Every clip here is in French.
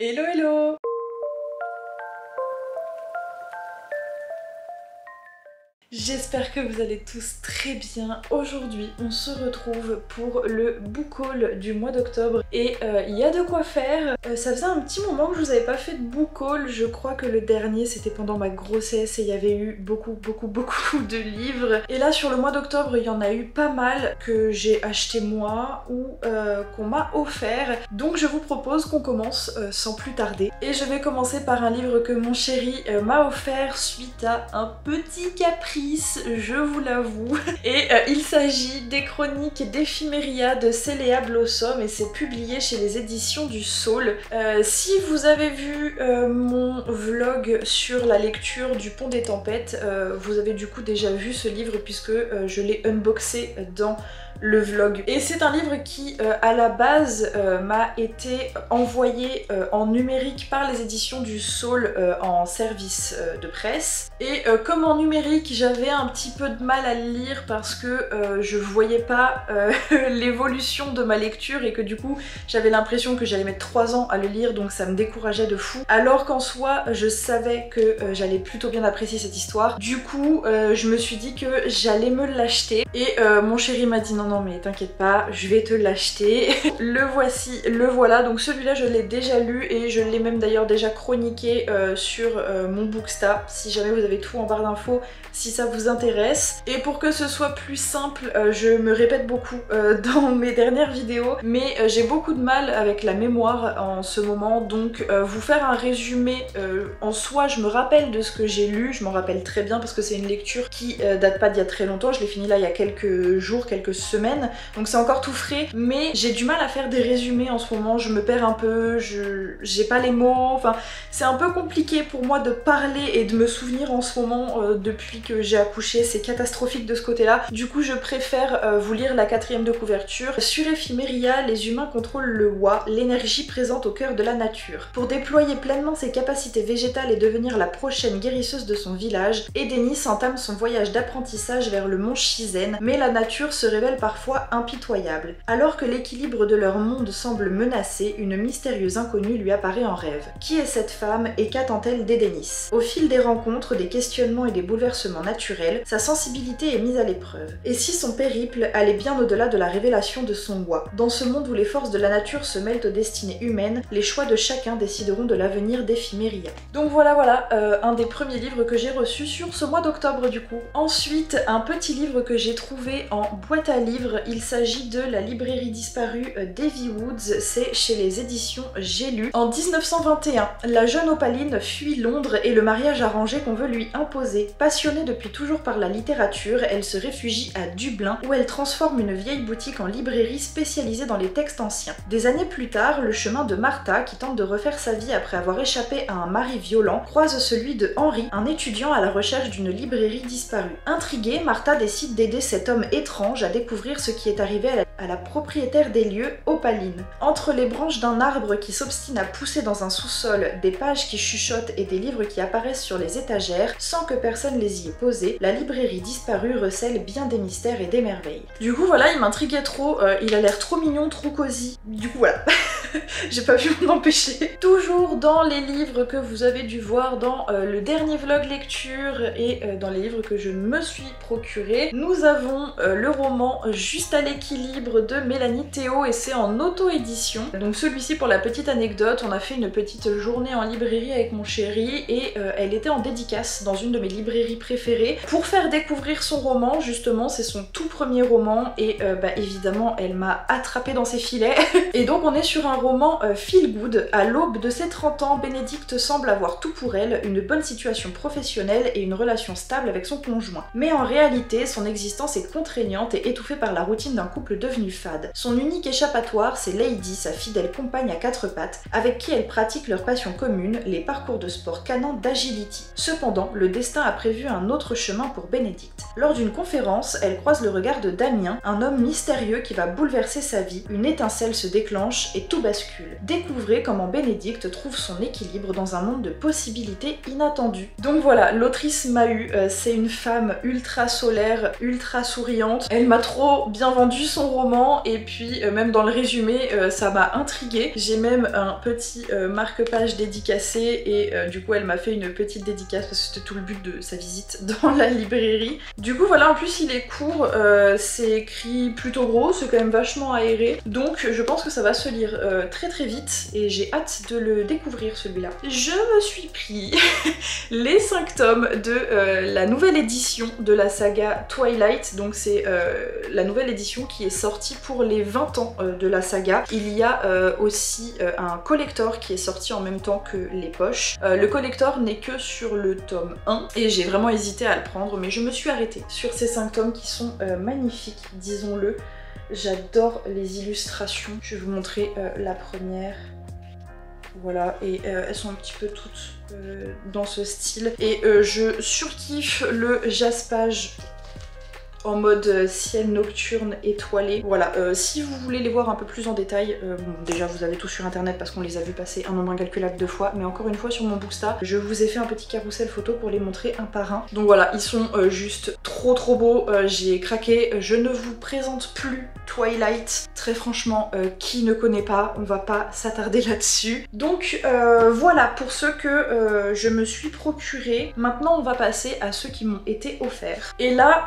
Hello hello! J'espère que vous allez tous très bien. Aujourd'hui, on se retrouve pour le book haul du mois d'octobre et il y a de quoi faire. Ça faisait un petit moment que je vous avais pas fait de book haul. Je crois que le dernier c'était pendant ma grossesse et il y avait eu beaucoup de livres. Et là sur le mois d'octobre, il y en a eu pas mal que j'ai acheté moi ou qu'on m'a offert. Donc je vous propose qu'on commence sans plus tarder. Et je vais commencer par un livre que mon chéri m'a offert suite à un petit caprice, je vous l'avoue. Et il s'agit des chroniques d'Éphéméria de Céléa Blossom et c'est publié chez les éditions du Saule. Si vous avez vu mon vlog sur la lecture du Pont des Tempêtes, vous avez du coup déjà vu ce livre puisque je l'ai unboxé dans le vlog. Et c'est un livre qui à la base m'a été envoyé en numérique par les éditions du Saule en service de presse. Et comme en numérique j'avais un petit peu de mal à le lire parce que je voyais pas l'évolution de ma lecture et que du coup j'avais l'impression que j'allais mettre 3 ans à le lire, donc ça me décourageait de fou. Alors qu'en soi je savais que j'allais plutôt bien apprécier cette histoire. Du coup je me suis dit que j'allais me l'acheter et mon chéri m'a dit non mais t'inquiète pas, je vais te l'acheter. Le voici, le voilà. Donc celui-là je l'ai déjà lu et je l'ai même d'ailleurs déjà chroniqué sur mon Booksta, si jamais vous avez tout en barre d'infos, si ça vous intéresse. Et pour que ce soit plus simple, je me répète beaucoup dans mes dernières vidéos, mais j'ai beaucoup de mal avec la mémoire en ce moment, donc vous faire un résumé en soi, je me rappelle de ce que j'ai lu, je m'en rappelle très bien parce que c'est une lecture qui date pas d'il y a très longtemps, je l'ai fini là il y a quelques jours, quelques semaines, donc c'est encore tout frais, mais j'ai du mal à faire des résumés en ce moment, je me perds un peu, j'ai pas les mots, enfin c'est un peu compliqué pour moi de parler et de me souvenir en ce moment depuis que j'ai accouché, c'est catastrophique de ce côté-là. Du coup je préfère vous lire la 4e de couverture. Sur Éphéméria, les humains contrôlent le Wa, l'énergie présente au cœur de la nature. Pour déployer pleinement ses capacités végétales et devenir la prochaine guérisseuse de son village, Edenis entame son voyage d'apprentissage vers le mont Shizen, mais la nature se révèle parfois impitoyable. Alors que l'équilibre de leur monde semble menacé, une mystérieuse inconnue lui apparaît en rêve. Qui est cette femme et qu'attend-elle d'Edenis? Au fil des rencontres, des questionnements et des bouleversements naturels, sa sensibilité est mise à l'épreuve. Et si son périple allait bien au-delà de la révélation de son Wa? Dans ce monde où les forces de la nature se mêlent aux destinées humaines, les choix de chacun décideront de l'avenir d'Éphéméria. Donc voilà, un des premiers livres que j'ai reçus sur ce mois d'octobre du coup. Ensuite, un petit livre que j'ai trouvé en boîte à livres, il s'agit de La librairie disparue d'Evie Woods, c'est chez les éditions J'ai lu. En 1921, la jeune Opaline fuit Londres et le mariage arrangé qu'on veut lui imposer. Passionnée depuis toujours par la littérature, elle se réfugie à Dublin où elle transforme une vieille boutique en librairie spécialisée dans les textes anciens. Des années plus tard, le chemin de Martha, qui tente de refaire sa vie après avoir échappé à un mari violent, croise celui de Henry, un étudiant à la recherche d'une librairie disparue. Intriguée, Martha décide d'aider cet homme étrange à découvrir ce qui est arrivé à la propriétaire des lieux, Opaline. Entre les branches d'un arbre qui s'obstine à pousser dans un sous-sol, des pages qui chuchotent et des livres qui apparaissent sur les étagères, sans que personne les y ait posés, la librairie disparue recèle bien des mystères et des merveilles. Du coup voilà, il m'intriguait trop, il a l'air trop mignon, trop cosy. Du coup voilà. J'ai pas pu m'en empêcher. Toujours dans les livres que vous avez dû voir dans le dernier vlog lecture et dans les livres que je me suis procuré, nous avons le roman Juste à l'équilibre de Mélanie Théo et c'est en auto-édition. Donc celui-ci, pour la petite anecdote, on a fait une petite journée en librairie avec mon chéri et elle était en dédicace dans une de mes librairies préférées pour faire découvrir son roman. Justement, c'est son tout premier roman et évidemment elle m'a attrapée dans ses filets. Et donc on est sur un roman feel good. À l'aube de ses 30 ans, Bénédicte semble avoir tout pour elle, une bonne situation professionnelle et une relation stable avec son conjoint. Mais en réalité, son existence est contraignante et étouffée par la routine d'un couple devenu fade. Son unique échappatoire, c'est Lady, sa fidèle compagne à 4 pattes, avec qui elle pratique leur passion commune, les parcours de sport canins d'agility. Cependant, le destin a prévu un autre chemin pour Bénédicte. Lors d'une conférence, elle croise le regard de Damien, un homme mystérieux qui va bouleverser sa vie. Une étincelle se déclenche et tout bascule bascule. Découvrez comment Bénédicte trouve son équilibre dans un monde de possibilités inattendues. Donc voilà, l'autrice m'a eu, c'est une femme ultra solaire, ultra souriante. Elle m'a trop bien vendu son roman et puis même dans le résumé, ça m'a intriguée. J'ai même un petit marque-page dédicacé et du coup elle m'a fait une petite dédicace parce que c'était tout le but de sa visite dans la librairie. Du coup voilà, en plus il est court, c'est écrit plutôt gros, c'est quand même vachement aéré, donc je pense que ça va se lire très très vite et j'ai hâte de le découvrir celui-là. Je me suis pris les 5 tomes de la nouvelle édition de la saga Twilight, donc c'est la nouvelle édition qui est sortie pour les 20 ans de la saga. Il y a aussi un collector qui est sorti en même temps que les poches. Le collector n'est que sur le tome 1 et j'ai vraiment hésité à le prendre, mais je me suis arrêtée sur ces 5 tomes qui sont magnifiques, disons-le. J'adore les illustrations. Je vais vous montrer la première. Voilà, et elles sont un petit peu toutes dans ce style. Et je surkiffe le jaspage en mode ciel nocturne étoilé. Voilà, si vous voulez les voir un peu plus en détail, bon, déjà vous avez tout sur internet parce qu'on les a vus passer un nombre incalculable de fois, mais encore une fois sur mon Booksta, je vous ai fait un petit carrousel photo pour les montrer un par un. Donc voilà, ils sont juste trop beaux, j'ai craqué, je ne vous présente plus Twilight, très franchement, qui ne connaît pas, on va pas s'attarder là-dessus. Donc voilà pour ceux que je me suis procuré. Maintenant on va passer à ceux qui m'ont été offerts. Et là,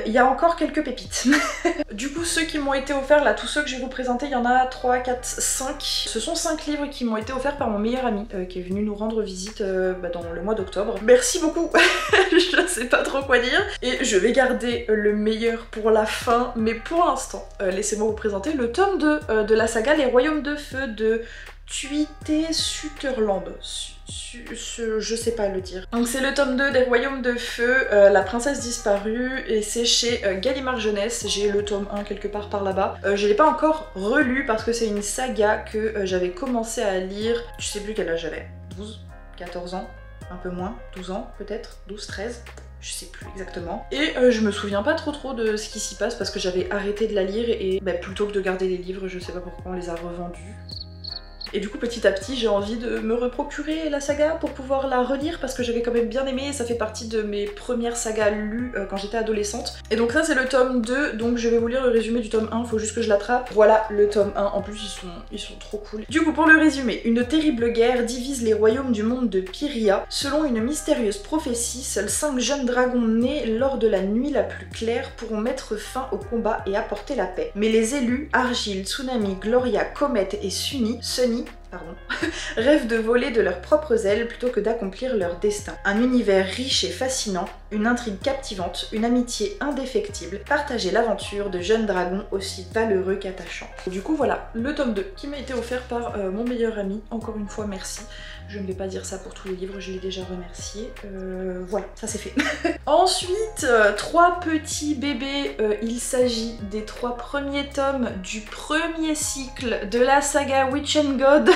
il y a encore quelques pépites. Du coup, ceux qui m'ont été offerts, là, tous ceux que je vais vous présenter, il y en a 3, 4, 5. Ce sont 5 livres qui m'ont été offerts par mon meilleur ami, qui est venu nous rendre visite dans le mois d'octobre. Merci beaucoup. Je ne sais pas trop quoi dire. Et je vais garder le meilleur pour la fin, mais pour l'instant, laissez-moi vous présenter le tome 2 de la saga Les Royaumes de Feu de Tuite Sutherland. Je sais pas le dire. Donc c'est le tome 2 des Royaumes de Feu, La Princesse Disparue, et c'est chez Gallimard Jeunesse. J'ai le tome 1 quelque part par là-bas. Je l'ai pas encore relu parce que c'est une saga que j'avais commencé à lire, je sais plus quel âge j'avais, 12, 14 ans, un peu moins, 12 ans peut-être, 12, 13. Je sais plus exactement. Et je me souviens pas trop de ce qui s'y passe parce que j'avais arrêté de la lire et plutôt que de garder les livres, je sais pas pourquoi on les a revendus. Et du coup petit à petit j'ai envie de me reprocurer la saga pour pouvoir la relire parce que j'avais quand même bien aimé, ça fait partie de mes premières sagas lues quand j'étais adolescente. Et donc ça c'est le tome 2, donc je vais vous lire le résumé du tome 1, faut juste que je l'attrape. Voilà le tome 1, en plus ils sont trop cool. Du coup pour le résumé, une terrible guerre divise les royaumes du monde de Pyria. Selon une mystérieuse prophétie, seuls 5 jeunes dragons nés lors de la nuit la plus claire pourront mettre fin au combat et apporter la paix. Mais les élus, Argyle, Tsunami, Gloria, Comet et Sunny, rêvent de voler de leurs propres ailes plutôt que d'accomplir leur destin. Un univers riche et fascinant, une intrigue captivante, une amitié indéfectible, partagez l'aventure de jeunes dragons aussi valeureux qu'attachants. Du coup voilà, le tome 2 qui m'a été offert par mon meilleur ami, encore une fois merci. Je ne vais pas dire ça pour tous les livres, je l'ai déjà remercié. Voilà, ça c'est fait. Ensuite, 3 petits bébés. Il s'agit des 3 premiers tomes du premier cycle de la saga Witch and God.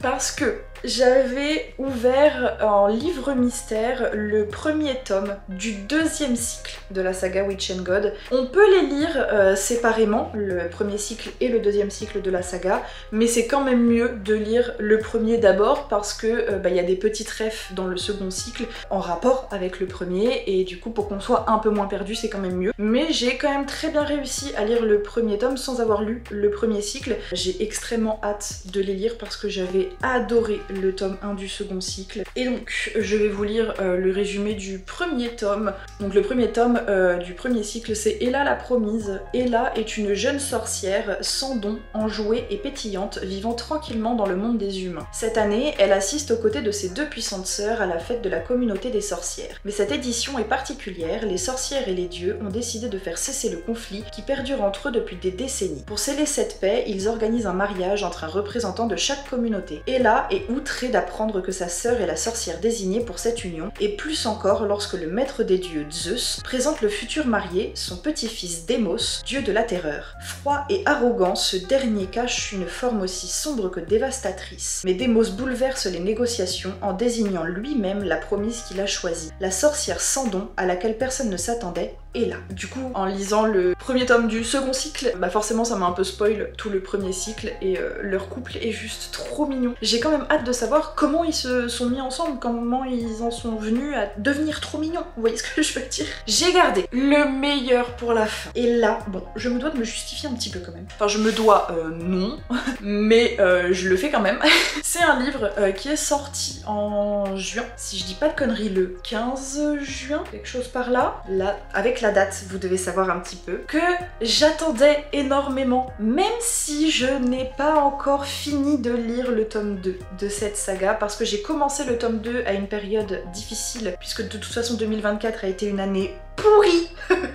Parce que j'avais ouvert en livre mystère le premier tome du 2e cycle de la saga Witch and God. On peut les lire séparément, le premier cycle et le 2e cycle de la saga, mais c'est quand même mieux de lire le premier d'abord parce que y a des petites refs dans le second cycle en rapport avec le premier et du coup pour qu'on soit un peu moins perdu c'est quand même mieux. Mais j'ai quand même très bien réussi à lire le premier tome sans avoir lu le premier cycle. J'ai extrêmement hâte de les lire parce que j'avais adoré le tome 1 du second cycle. Et donc je vais vous lire le résumé du premier tome. Donc le premier tome du premier cycle c'est Ella la promise. Ella est une jeune sorcière sans don, enjouée et pétillante, vivant tranquillement dans le monde des humains. Cette année, elle assiste aux côtés de ses 2 puissantes sœurs à la fête de la communauté des sorcières. Mais cette édition est particulière, les sorcières et les dieux ont décidé de faire cesser le conflit qui perdure entre eux depuis des décennies. Pour sceller cette paix, ils organisent un mariage entre un représentant de chaque communauté. Ella est outrée d'apprendre que sa sœur est la sorcière désignée pour cette union, et plus encore lorsque le maître des dieux, Zeus, présente le futur marié, son petit-fils Démos, dieu de la terreur. Froid et arrogant, ce dernier cache une forme aussi sombre que dévastatrice. Mais Démos bouleverse les négociations en désignant lui-même la promise qu'il a choisie, la sorcière sans don à laquelle personne ne s'attendait, est là. Du coup, en lisant le premier tome du second cycle, bah forcément ça m'a un peu spoil tout le premier cycle et leur couple est juste trop mignon. J'ai quand même hâte de savoir comment ils se sont mis ensemble, comment ils en sont venus à devenir trop mignons. Vous voyez ce que je veux dire? J'ai gardé le meilleur pour la fin. Et là, bon, je me dois de me justifier un petit peu quand même. Enfin, je me dois, non, mais je le fais quand même. C'est un livre qui est sorti en juin, si je dis pas de conneries, le 15 juin, quelque chose par là. Là, avec la date, vous devez savoir un petit peu, que j'attendais énormément, même si je n'ai pas encore fini de lire le tome 2 de cette saga, parce que j'ai commencé le tome 2 à une période difficile, puisque de toute façon 2024 a été une année pourrie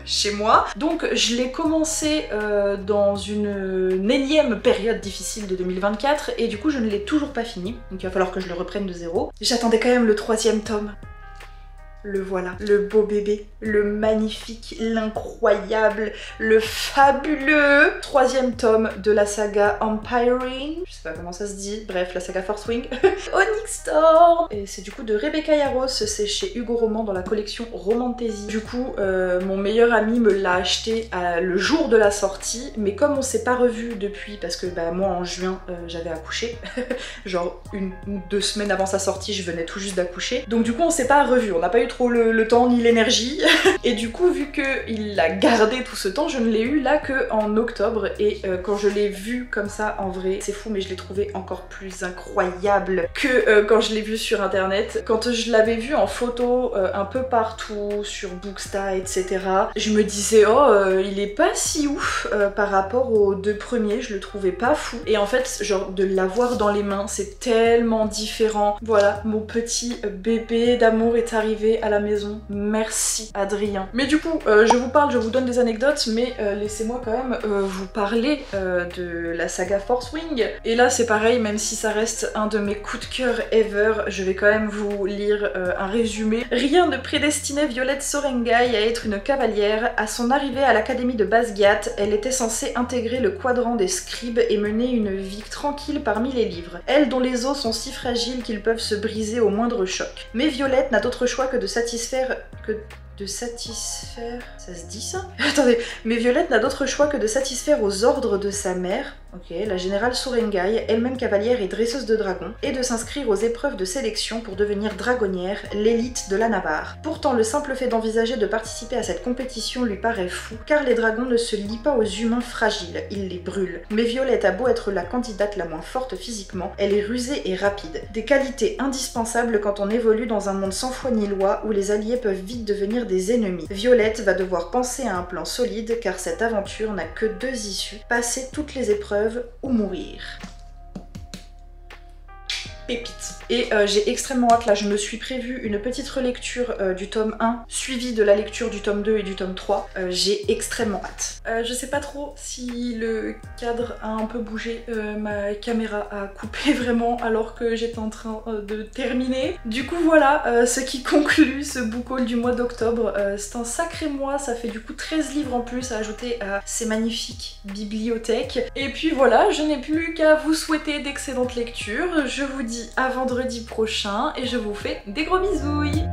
chez moi. Donc je l'ai commencé dans une énième période difficile de 2024 et du coup je ne l'ai toujours pas fini. Donc il va falloir que je le reprenne de zéro. J'attendais quand même le 3e tome. Le voilà, le beau bébé, le magnifique, l'incroyable, le fabuleux 3e tome de la saga Empiring, je sais pas comment ça se dit, bref, la saga Force Wing, Onyx Storm. Et c'est du coup de Rebecca Yarros, c'est chez Hugo Roman dans la collection Romantasy. Du coup, mon meilleur ami me l'a acheté le jour de la sortie, mais comme on s'est pas revu depuis, parce que bah, moi en juin j'avais accouché, genre 1 ou 2 semaines avant sa sortie, je venais tout juste d'accoucher, donc du coup on s'est pas revu, on n'a pas eu trop le temps ni l'énergie et du coup vu qu'il l'a gardé tout ce temps, je ne l'ai eu là que en octobre et quand je l'ai vu comme ça en vrai, c'est fou mais je l'ai trouvé encore plus incroyable que quand je l'ai vu sur internet. Quand je l'avais vu en photo un peu partout sur Booksta etc, je me disais oh il est pas si ouf par rapport aux 2 premiers, je le trouvais pas fou et en fait genre de l'avoir dans les mains c'est tellement différent. Voilà, mon petit bébé d'amour est arrivé à la maison, merci Adrien. Mais du coup, je vous parle, je vous donne des anecdotes, mais laissez-moi quand même vous parler de la saga Force Wing. Et là c'est pareil, même si ça reste un de mes coups de cœur ever, je vais quand même vous lire un résumé. Rien ne prédestinait Violette Sorengai à être une cavalière. À son arrivée à l'académie de Basgiat, elle était censée intégrer le quadrant des scribes et mener une vie tranquille parmi les livres. Elle dont les os sont si fragiles qu'ils peuvent se briser au moindre choc. Mais Violette n'a d'autre choix que de satisfaire... Ça se dit ça? Attendez, mais Violette n'a d'autre choix que de satisfaire aux ordres de sa mère, ok, la générale Sorengai, elle-même cavalière et dresseuse de dragons, et de s'inscrire aux épreuves de sélection pour devenir dragonnière, l'élite de la Navarre. Pourtant, le simple fait d'envisager de participer à cette compétition lui paraît fou, car les dragons ne se lient pas aux humains fragiles, ils les brûlent. Mais Violette a beau être la candidate la moins forte physiquement, elle est rusée et rapide. Des qualités indispensables quand on évolue dans un monde sans foi ni loi, où les alliés peuvent vite devenir des ennemis. Violette va devoir penser à un plan solide car cette aventure n'a que 2 issues, passer toutes les épreuves ou mourir. Pépite. Et j'ai extrêmement hâte, là je me suis prévu une petite relecture du tome 1 suivie de la lecture du tome 2 et du tome 3. J'ai extrêmement hâte. Je sais pas trop si le cadre a un peu bougé, ma caméra a coupé vraiment alors que j'étais en train de terminer. Du coup voilà ce qui conclut ce book haul du mois d'octobre. C'est un sacré mois, ça fait du coup 13 livres en plus à ajouter à ces magnifiques bibliothèques. Et puis voilà, je n'ai plus qu'à vous souhaiter d'excellentes lectures. Je vous dis à vendredi prochain et je vous fais des gros bisouilles.